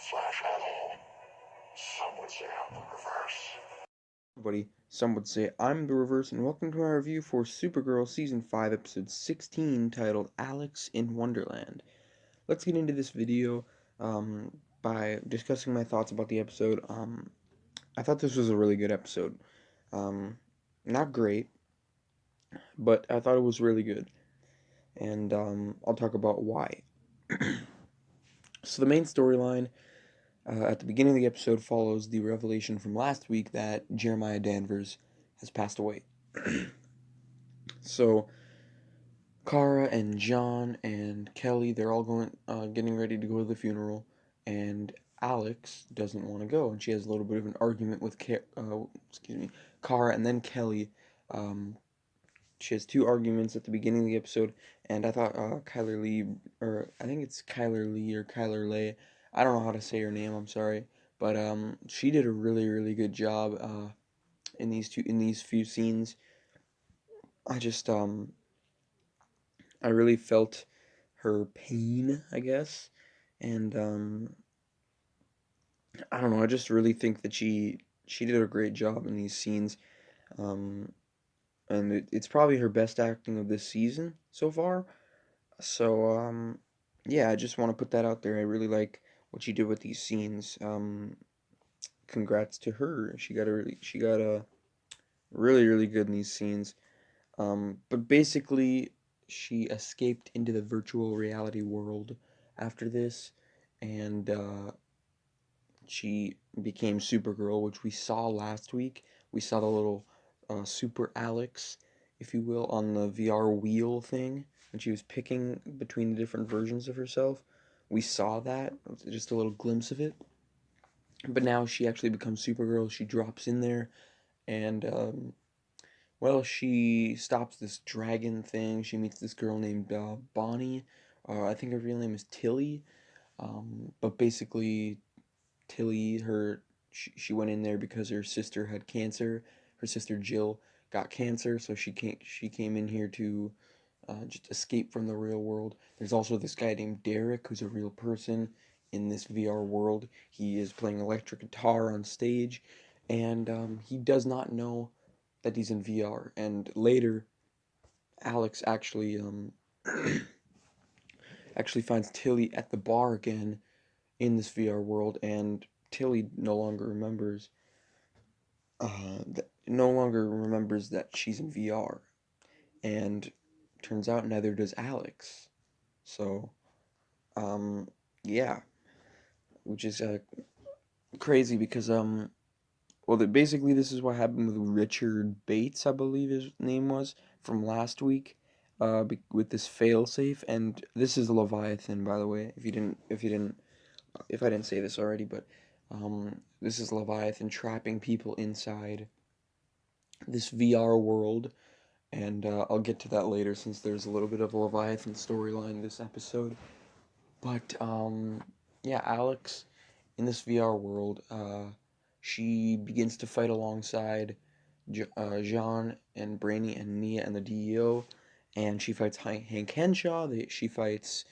slash at all. Some would say I'm the reverse. Everybody, some would say I'm the reverse, and welcome to my review for Supergirl Season 5, Episode 16, titled Alex in Wonderland. Let's get into this video by discussing my thoughts about the episode. I thought this was a really good episode. Not great, but I thought it was really good, and I'll talk about why. So the main storyline at the beginning of the episode follows the revelation from last week that Jeremiah Danvers has passed away. So Kara and John and Kelly, they're all getting ready to go to the funeral, and Alex doesn't want to go, and she has a little bit of an argument with Kara, and then Kelly. She has two arguments at the beginning of the episode, and I thought Kyler Lee, or I think it's Kyler Lee or Kyler Lay. I don't know how to say her name. I'm sorry, but she did a really good job in these few scenes. I just I really felt her pain, I guess, and I don't know. I just really think that she did a great job in these scenes, um, and it's probably her best acting of this season so far. So yeah, I just want to put that out there. I really like what she did with these scenes. Congrats to her. She got a really good in these scenes. But basically, she escaped into the virtual reality world after this, and she became Supergirl, which we saw last week. We saw the little SUPERALEX, if you will, on the VR wheel thing, and she was picking between the different versions of herself. We saw that, just a little glimpse of it. But now she actually becomes Supergirl. She drops in there, and well, she stops this dragon thing. She meets this girl named Bonnie. I think her real name is Tilly. But basically, Tilly, she went in there because her sister had cancer. Her sister Jill got cancer, so she came in here to just escape from the real world. There's also this guy named Derek, who's a real person in this VR world. He is playing electric guitar on stage, and he does not know that he's in VR. And later, Alex actually actually finds Tilly at the bar again in this VR world, and Tilly no longer remembers that she's in VR, and turns out neither does Alex. So, um, yeah, which is crazy because basically this is what happened with Richard Bates, I believe his name was, from last week, with this failsafe, and this is Leviathan, by the way, if I didn't say this already, but this is Leviathan trapping people inside this VR world, and I'll get to that later since there's a little bit of a Leviathan storyline this episode. But yeah, Alex in this VR world, she begins to fight alongside Jean and Brainy and Nia and the DEO, and she fights Hank Henshaw. She fights,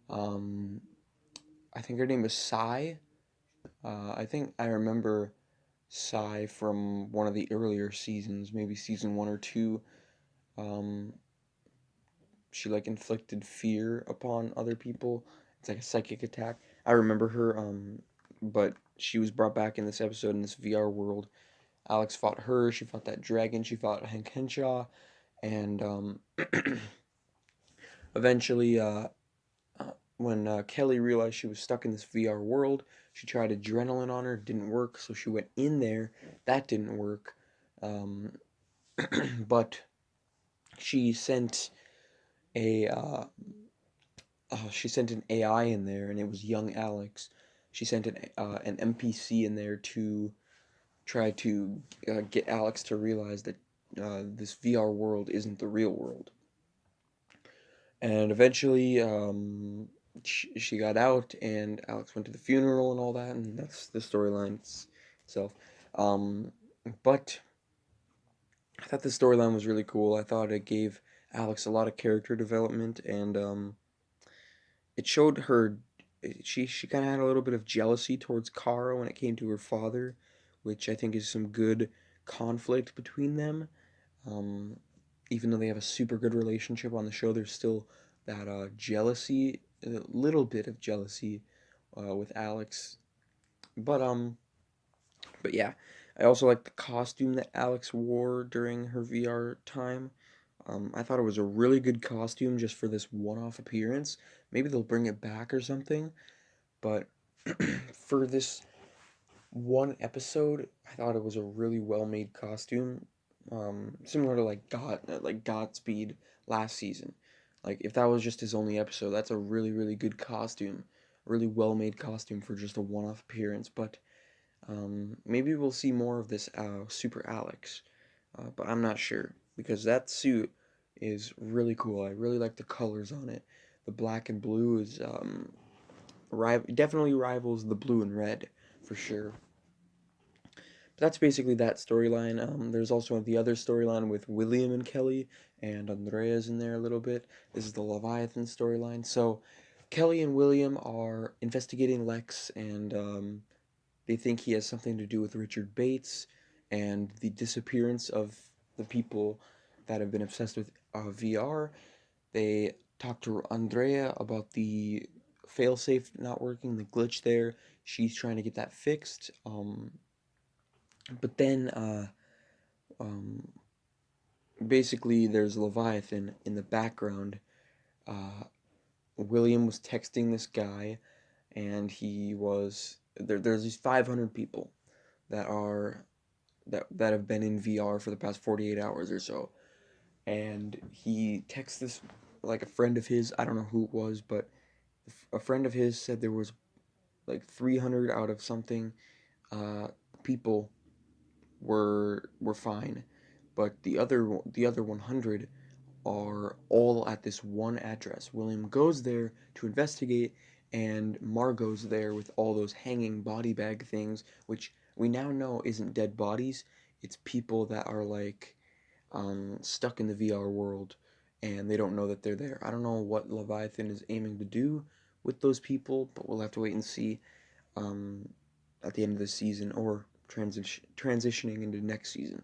um, I think her name is Sai. I think I remember Sai from one of the earlier seasons, maybe season 1 or 2. Um, she like inflicted fear upon other people. It's like a psychic attack. I remember her, but she was brought back in this episode in this VR world. Alex fought her. She fought that dragon. She fought Hank Henshaw, and eventually, when Kelly realized she was stuck in this VR world, she tried adrenaline on her. It didn't work, so she went in there. That didn't work, um, but she sent a she sent an AI in there, and it was young Alex. She sent an NPC in there to try to get Alex to realize that this VR world isn't the real world. And eventually, she got out, and Alex went to the funeral and all that, and that's the storyline itself. Um, but I thought the storyline was really cool. I thought it gave Alex a lot of character development, and it showed her she kind of had a little bit of jealousy towards Kara when it came to her father, which I think is some good conflict between them. Um, Even though they have a super good relationship on the show, there's still that jealousy, a little bit of jealousy with Alex. But but yeah, I also like the costume that Alex wore during her VR time. I thought it was a really good costume just for this one-off appearance. Maybe they'll bring it back or something. But for this one episode, I thought it was a really well-made costume, similar to like Godspeed last season. Like if that was just his only episode, that's a really good costume, really well-made costume for just a one-off appearance. But maybe we'll see more of this Super Alex, but I'm not sure because that suit is really cool. I really like the colors on it. The black and blue is definitely rivals the blue and red for sure. But that's basically that storyline. There's also the other storyline with William and Kelly, and Andrea's in there a little bit. This is the Leviathan storyline. So Kelly and William are investigating Lex, and they think he has something to do with Richard Bates and the disappearance of the people that have been obsessed with VR. They talk to Andrea about the failsafe not working, the glitch there. She's trying to get that fixed. But then, um, basically, there's Leviathan in the background. Uh, William was texting this guy, and he was there's these 500 people that are that have been in VR for the past 48 hours or so. And he texts this like a friend of his, I don't know who it was, but a friend of his said there was like 300 out of something uh, people were fine, but the other 100 are all at this one address. William goes there to investigate, and Margot's there with all those hanging body bag things, which we now know isn't dead bodies. It's people that are like stuck in the VR world, and they don't know that they're there. I don't know what Leviathan is aiming to do with those people, but we'll have to wait and see um, at the end of the season or transitioning into next season.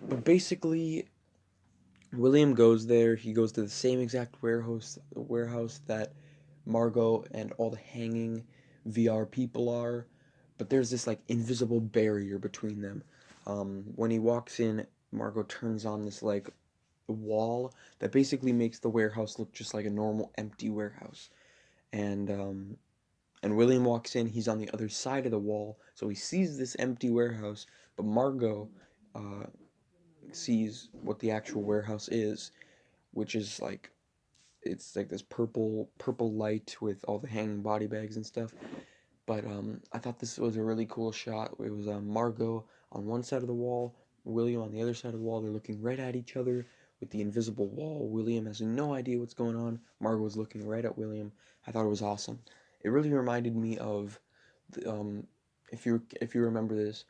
But basically, William goes there. He goes to the same exact warehouse that Margot and all the hanging VR people are, but there's this like invisible barrier between them. When he walks in, Margot turns on this like wall that basically makes the warehouse look just like a normal empty warehouse. And William walks in. He's on the other side of the wall, so he sees this empty warehouse. But Margot uh, sees what the actual warehouse is, which is like it's like this purple light with all the hanging body bags and stuff. But I thought this was a really cool shot. It was Margot on one side of the wall, William on the other side of the wall. They're looking right at each other with the invisible wall. William has no idea what's going on. Margot was looking right at William. I thought it was awesome. It really reminded me of, if you remember this,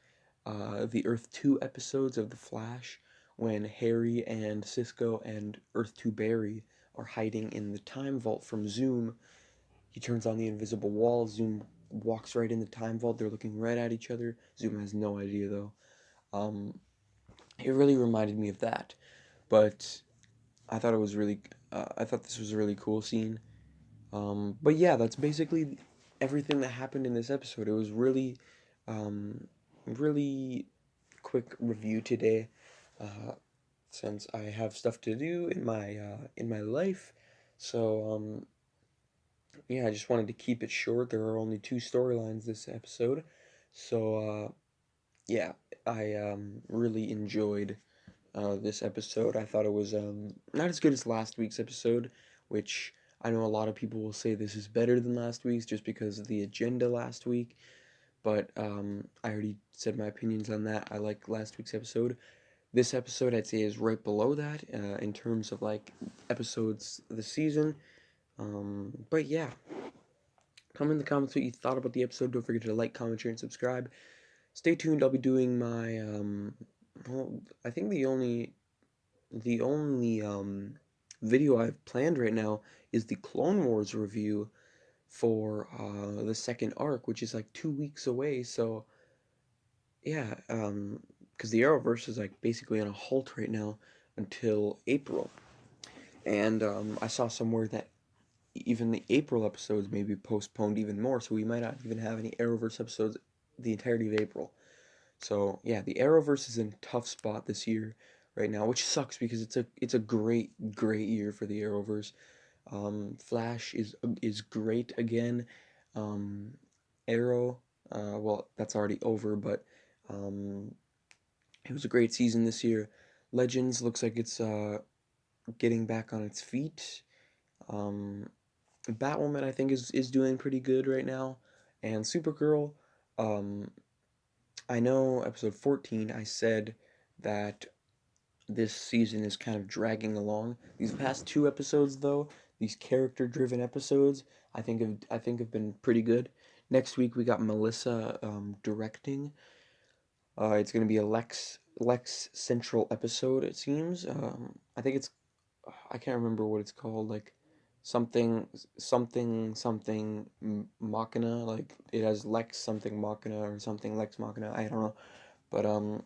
the Earth 2 episodes of The Flash when Harry and Cisco and Earth 2 Barry are hiding in the time vault from Zoom. He turns on the invisible wall. Zoom walks right in the time vault. They're looking right at each other. Zoom has no idea though. Um, it really reminded me of that. But I thought it was really. I thought this was a really cool scene. But yeah, that's basically everything that happened in this episode. It was really quick review today, uh, since I have stuff to do in my life. So yeah, I just wanted to keep it short. There are only two storylines this episode, so yeah, I really enjoyed this episode. I thought it was not as good as last week's episode, which I know a lot of people will say this is better than last week's just because of the agenda last week. But I already said my opinions on that. I like last week's episode. This episode, I'd say, is right below that in terms of like episodes of the season. But yeah, comment in the comments what you thought about the episode. Don't forget to like, comment, share, and subscribe. Stay tuned. I'll be doing my well, I think the only video I've planned right now is the Clone Wars review for the second arc, which is like 2 weeks away. So yeah, because the Arrowverse is like basically on a halt right now until April. And I saw somewhere that even the April episodes may be postponed even more, so we might not even have any Arrowverse episodes the entirety of April. So yeah, the Arrowverse is in a tough spot this year right now, which sucks because it's a great year for the Arrowverse. Flash is great again. Um, Arrow, well, that's already over, but um, it was a great season this year. Legends looks like it's getting back on its feet. Um, Batwoman, I think, is doing pretty good right now, and Supergirl. Um, I know episode 14. I said that this season is kind of dragging along. These past two episodes, though, these character-driven episodes, I think have been pretty good. Next week we got Melissa directing. It's gonna be a Lex Central episode. It seems. I think it's I can't remember what it's called. Like something something Machina. Like it has Lex something Machina or something Lex Machina. I don't know.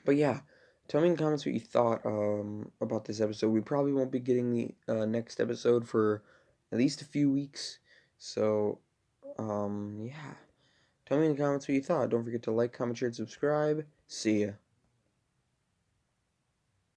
But yeah, tell me in the comments what you thought about this episode. We probably won't be getting the next episode for at least a few weeks. So yeah, tell me in the comments what you thought. Don't forget to like, comment, share, and subscribe. See ya.